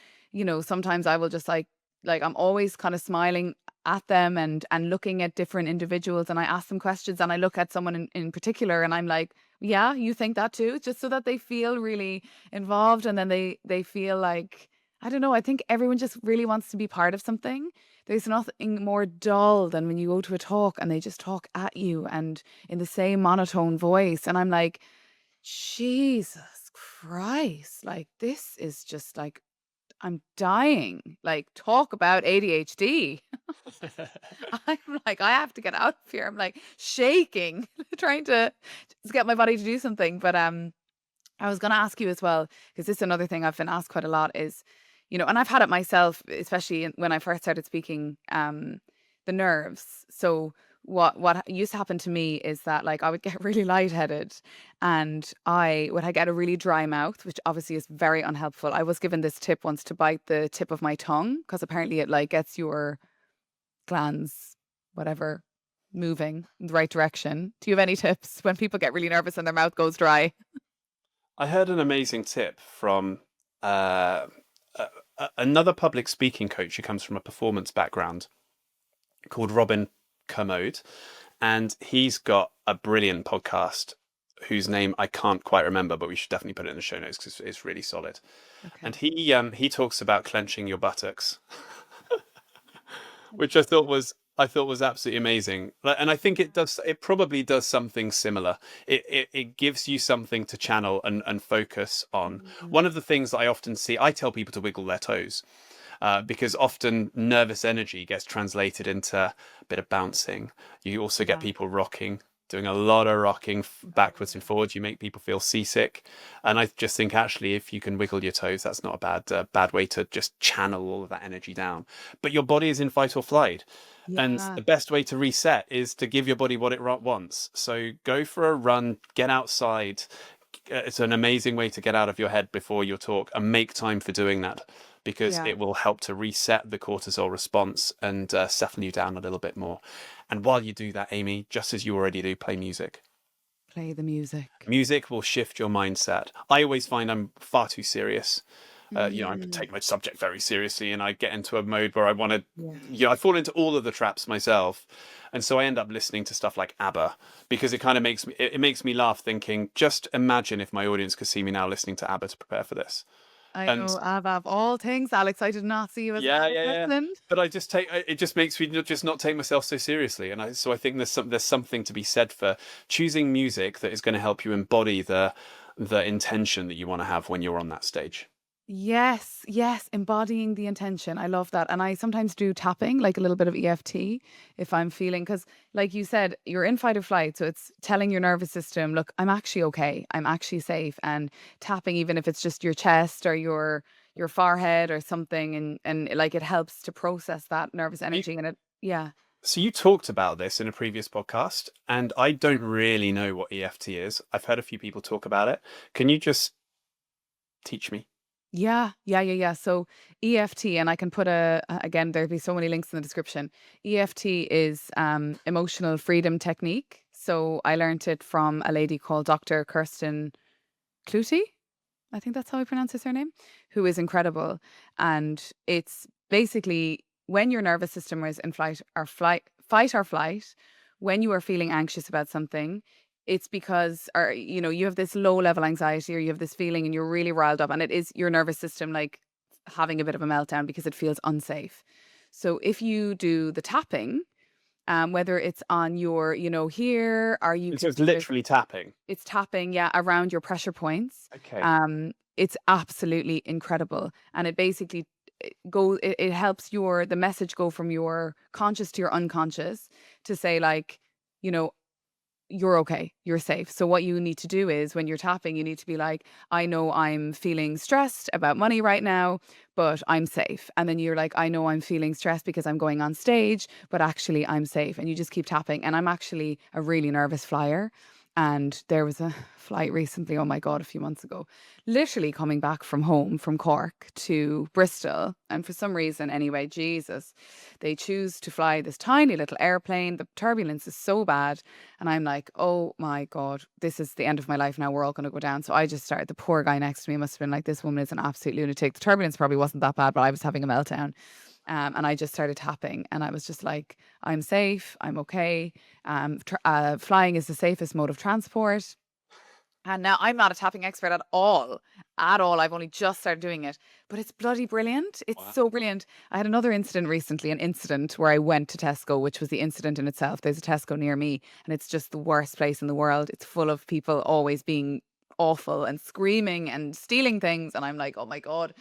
sometimes I will just like I'm always kind of smiling at them and looking at different individuals, and I ask them questions, and I look at someone in particular and I'm like, yeah, you think that too, just so that they feel really involved. And then they feel like, I don't know, I think everyone just really wants to be part of something. There's nothing more dull than when you go to a talk and they just talk at you and in the same monotone voice. And I'm like, Jesus Christ, like this is just like I'm dying. Like, talk about ADHD. I'm like, I have to get out of here. I'm like shaking, trying to just get my body to do something. But I was going to ask you as well, because this is another thing I've been asked quite a lot is, and I've had it myself, especially when I first started speaking, the nerves. So what used to happen to me is that like I would get really lightheaded and I would get a really dry mouth, which obviously is very unhelpful. I was given this tip once to bite the tip of my tongue because apparently it like gets your glands, whatever, moving in the right direction. Do you have any tips when people get really nervous and their mouth goes dry? I heard an amazing tip from uh, another public speaking coach who comes from a performance background called Robin Kermode, and he's got a brilliant podcast whose name I can't quite remember, but we should definitely put it in the show notes because it's really solid. And Okay. he talks about clenching your buttocks, which I thought was absolutely amazing. And I think it probably does something similar. It gives you something to channel and focus on. Mm, One of the things that I often see, I tell people to wiggle their toes. Because often nervous energy gets translated into a bit of bouncing. You also get yeah. people rocking, doing a lot of rocking backwards and forwards. You make people feel seasick, and I just think actually, if you can wiggle your toes, that's not a bad way to just channel all of that energy down. But your body is in fight or flight, and Yeah. the best way to reset is to give your body what it wants. So go for a run, get outside. It's an amazing way to get out of your head before your talk and make time for doing that because Yeah. it will help to reset the cortisol response and settle you down a little bit more. And while you do that, Amy, just as you already do, play music. Play the music. Music will shift your mindset. I always find I'm far too serious. I Mm, take my subject very seriously, and I get into a mode where I want to. yeah. I fall into all of the traps myself, and so I end up listening to stuff like ABBA because it kind of makes me laugh. Thinking, just imagine if my audience could see me now listening to ABBA to prepare for this, I and know of all things, Alex, I did not see you as an yeah, ABBA yeah, yeah. person. But I just take it just makes me just not take myself so seriously, and I think there's something to be said for choosing music that is going to help you embody the intention that you want to have when you're on that stage. Yes, yes, embodying the intention. I love that. And I sometimes do tapping, like a little bit of EFT if I'm feeling, because like you said, you're in fight or flight. So it's telling your nervous system, look, I'm actually okay. I'm actually safe. And tapping, even if it's just your chest or your forehead or something, and like it helps to process that nervous You, energy. And it, yeah. so you talked about this in a previous podcast, and I don't really know what EFT is. I've heard a few people talk about it. Can you just teach me? Yeah, yeah, yeah, yeah. So EFT, and I can put again, there'll be so many links in the description. EFT is emotional freedom technique. So I learned it from a lady called Dr. Kirsten Clutie. I think that's how I pronounce her surname, who is incredible. And it's basically when your nervous system is in fight or flight, when you are feeling anxious about something, it's because or you have this low level anxiety or you have this feeling and you're really riled up and it is your nervous system like having a bit of a meltdown because it feels unsafe. So if you do the tapping, whether it's on your, here, or you So could it's do it, literally tapping. it's tapping, yeah, around your pressure points. Okay. It's absolutely incredible, and it basically it helps the message go from your conscious to your unconscious to say like, you know, you're okay, you're safe. So what you need to do is when you're tapping, you need to be like, I know I'm feeling stressed about money right now, but I'm safe. And then you're like, I know I'm feeling stressed because I'm going on stage, but actually I'm safe. And you just keep tapping. And I'm actually a really nervous flyer. And there was a flight recently, oh my God, a few months ago, literally coming back from home from Cork to Bristol. And for some reason, anyway, Jesus, they choose to fly this tiny little airplane. The turbulence is so bad. And I'm like, oh my God, this is the end of my life now. We're all going to go down. So I just started. The poor guy next to me must have been like, this woman is an absolute lunatic. The turbulence probably wasn't that bad, but I was having a meltdown. And I just started tapping and I was just like, I'm safe. I'm okay. Flying is the safest mode of transport. And now I'm not a tapping expert at all. At all. I've only just started doing it. But it's bloody brilliant. It's Wow. so brilliant. I had another incident recently, an incident where I went to Tesco, which was the incident in itself. There's a Tesco near me, and it's just the worst place in the world. It's full of people always being awful and screaming and stealing things. And I'm like, oh my God.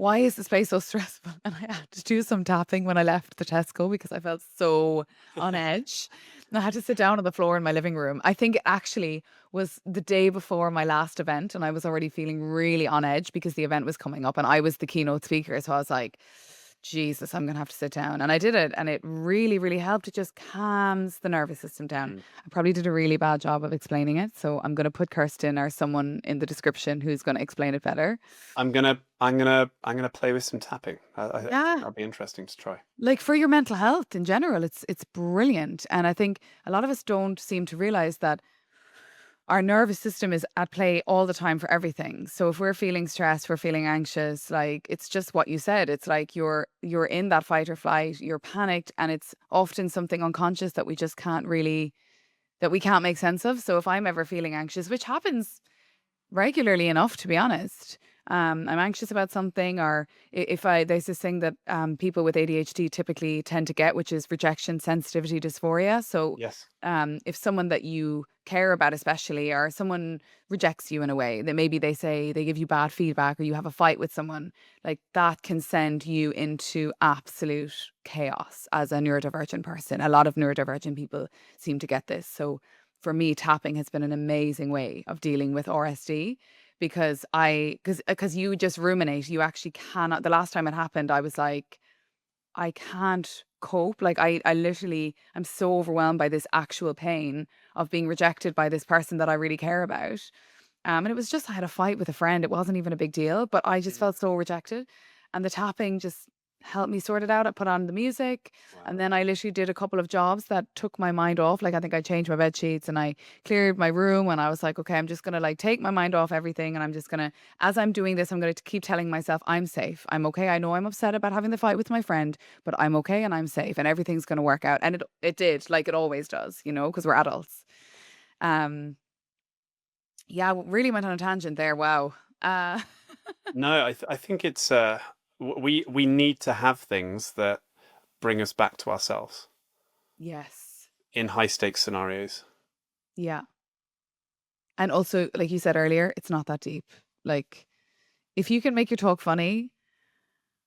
why is this place so stressful? And I had to do some tapping when I left the Tesco because I felt so on edge. And I had to sit down on the floor in my living room. I think it actually was the day before my last event, and I was already feeling really on edge because the event was coming up and I was the keynote speaker. So I was like, Jesus, I'm going to have to sit down. And I did it, and it really, really helped. It just calms the nervous system down. Mm. I probably did a really bad job of explaining it. So I'm going to put Kirsten or someone in the description who's going to explain it better. I'm gonna play with some tapping. I think Yeah. that'll be interesting to try. Like for your mental health in general, it's brilliant. And I think a lot of us don't seem to realize that our nervous system is at play all the time for everything. So if we're feeling stressed, we're feeling anxious, like it's just what you said. It's like you're in that fight or flight, you're panicked, and it's often something unconscious that we just can't really that we can't make sense of. So if I'm ever feeling anxious, which happens regularly enough, to be honest. I'm anxious about something, or if I there's this thing that people with ADHD typically tend to get, which is rejection sensitivity dysphoria. So, Yes. if someone that you care about, especially, or someone rejects you in a way that maybe they say they give you bad feedback, or you have a fight with someone, like that can send you into absolute chaos as a neurodivergent person. A lot of neurodivergent people seem to get this. So for me, tapping has been an amazing way of dealing with RSD because because you just ruminate. You actually cannot. The last time it happened, I was like, I can't cope. Like I literally I'm so overwhelmed by this actual pain of being rejected by this person that I really care about. And it was just I had a fight with a friend. It wasn't even a big deal, but I just Mm. felt so rejected. And the tapping just helped me sort it out. I put on the music, and Wow. then I literally did a couple of jobs that took my mind off. Like I think I changed my bed sheets and I cleared my room, and I was like, okay, I'm just gonna like take my mind off everything, and I'm just gonna as I'm doing this, I'm gonna keep telling myself I'm safe. I'm okay. I know I'm upset about having the fight with my friend, but I'm okay and I'm safe and everything's gonna work out. And it did, like it always does, because we're adults. Um yeah, really went on a tangent there. Wow. Uh, No, I think it's we need to have things that bring us back to ourselves yes. in high stakes scenarios. Yeah. And also, like you said earlier, it's not that deep. Like, if you can make your talk funny,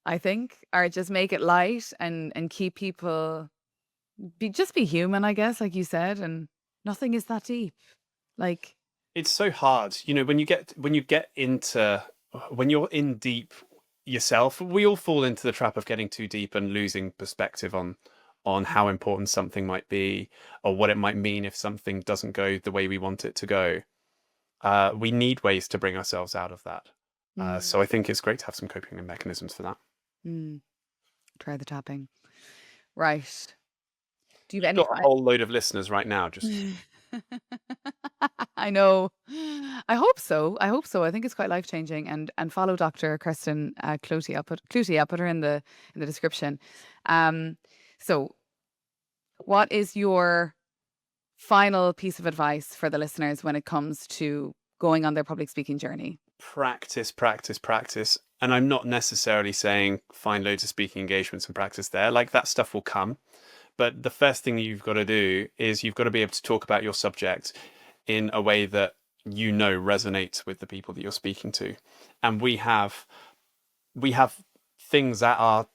I think, or just make it light and keep people be human, I guess, like you said, and nothing is that deep. Like, It's so hard, when you get into when you're in deep yourself. We all fall into the trap of getting too deep and losing perspective on how important something might be or what it might mean if something doesn't go the way we want it to go. We need ways to bring ourselves out of that. mm, So I think it's great to have some coping mechanisms for that. mm, try the tapping. Right. Do you have You've any got a whole load of listeners right now. Just I know. I hope so. I hope so. I think it's quite life changing. And follow Dr. Kirsten Cloutey. I'll put her in the description. Um, so, what is your final piece of advice for the listeners when it comes to going on their public speaking journey? practice, practice, practice. And I'm not necessarily saying find loads of speaking engagements and practice there. Like that stuff will come. But the first thing you've got to do is you've got to be able to talk about your subject in a way that resonates with the people that you're speaking to. And we have things at our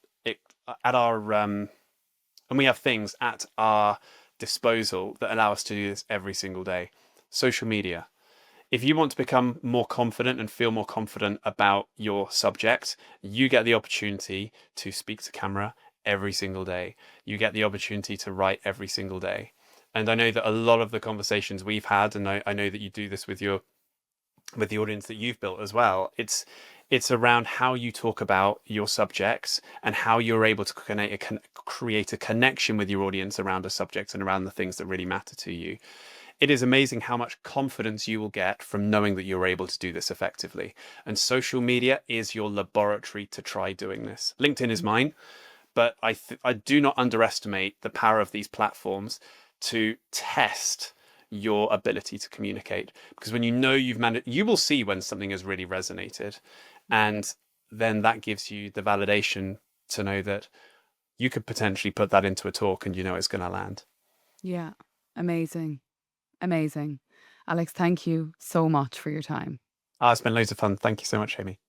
and we have things at our disposal that allow us to do this every single day. Social media. If you want to become more confident and feel more confident about your subject, you get the opportunity to speak to camera every single day. You get the opportunity to write every single day. And I know that a lot of the conversations we've had, and I know that you do this with the audience that you've built as well. It's around how you talk about your subjects and how you're able to create a connection with your audience around a subject and around the things that really matter to you. It is amazing how much confidence you will get from knowing that you're able to do this effectively. And social media is your laboratory to try doing this. LinkedIn is mine, but I do not underestimate the power of these platforms to test your ability to communicate, because when you know you've managed, you will see when something has really resonated, and then that gives you the validation to know that you could potentially put that into a talk and it's going to land. Yeah. Amazing. Amazing. Alex, thank you so much for your time. It's been loads of fun. Thank you so much, Amy.